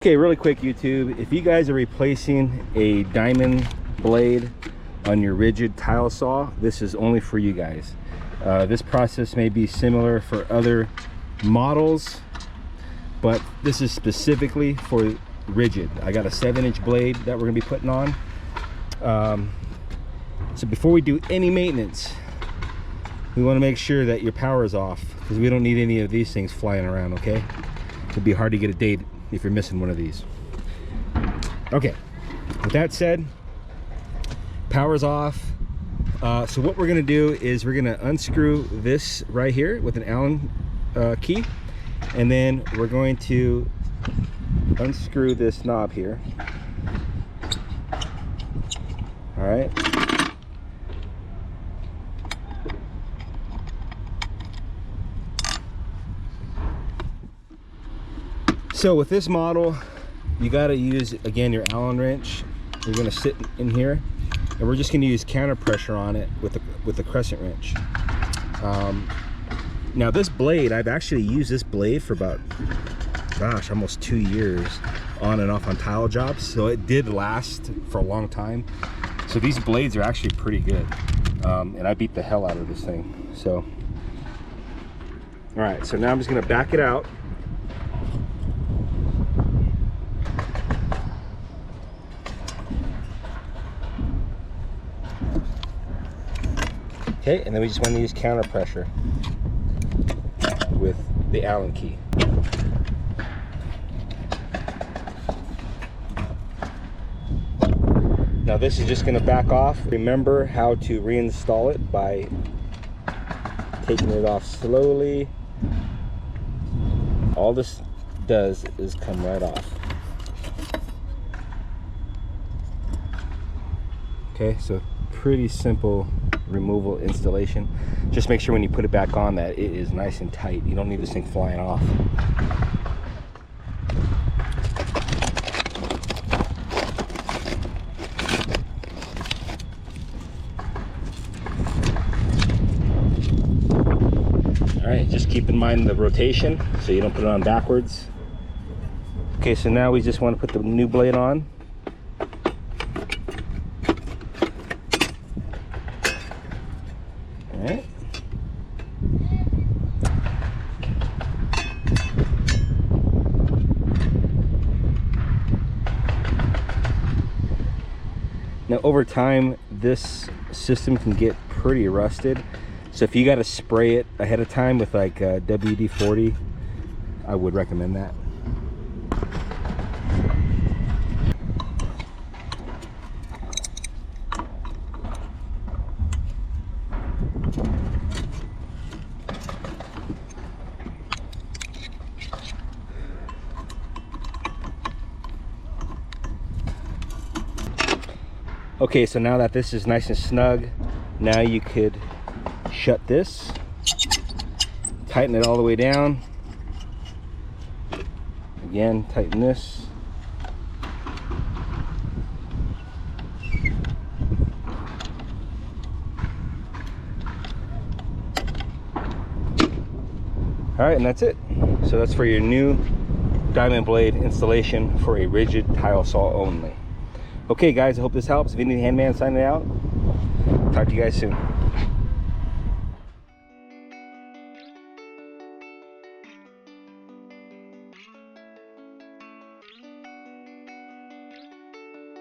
Okay, really quick YouTube, if you guys are replacing a diamond blade on your Ridgid tile saw, this is only for you guys. This process may be similar for other models, but this is specifically for Ridgid. I got a 7-inch blade that we're gonna be putting on. So before we do any maintenance, we want to make sure that your power is off, because we don't need any of these things flying around. Okay, it'd be hard to get a date if you're missing one of these. Okay, with that said, power's off. So what we're gonna do is we're gonna unscrew this right here with an Allen key, and then we're going to unscrew this knob here. All right. So with this model, you got to use, again, your Allen wrench. You're going to sit in here, and we're just going to use counter pressure on it with the crescent wrench. Now this blade, I've actually used this blade for about, gosh, almost 2 years on and off on tile jobs, so it did last for a long time. So these blades are actually pretty good, and I beat the hell out of this thing. So, all right, so now I'm just going to back it out. Okay, and then we just want to use counter pressure with the Allen key. Now this is just going to back off. Remember how to reinstall it by taking it off slowly. All this does is come right off. Okay, so pretty simple removal installation. Just make sure when you put it back on that it is nice and tight. You don't need this thing flying off. All right, just keep in mind the rotation so you don't put it on backwards. Okay, so now we just want to put the new blade on. Alright. Now over time this system can get pretty rusted, so if you got to spray it ahead of time with like WD-40, I would recommend that. Okay, so now that this is nice and snug, now you could shut this, tighten it all the way down. Again, tighten this. All right, and that's it. So that's for your new diamond blade installation for a Ridgid tile saw only. Okay guys, I hope this helps. Vinny the Handyman signing out. Talk to you guys soon.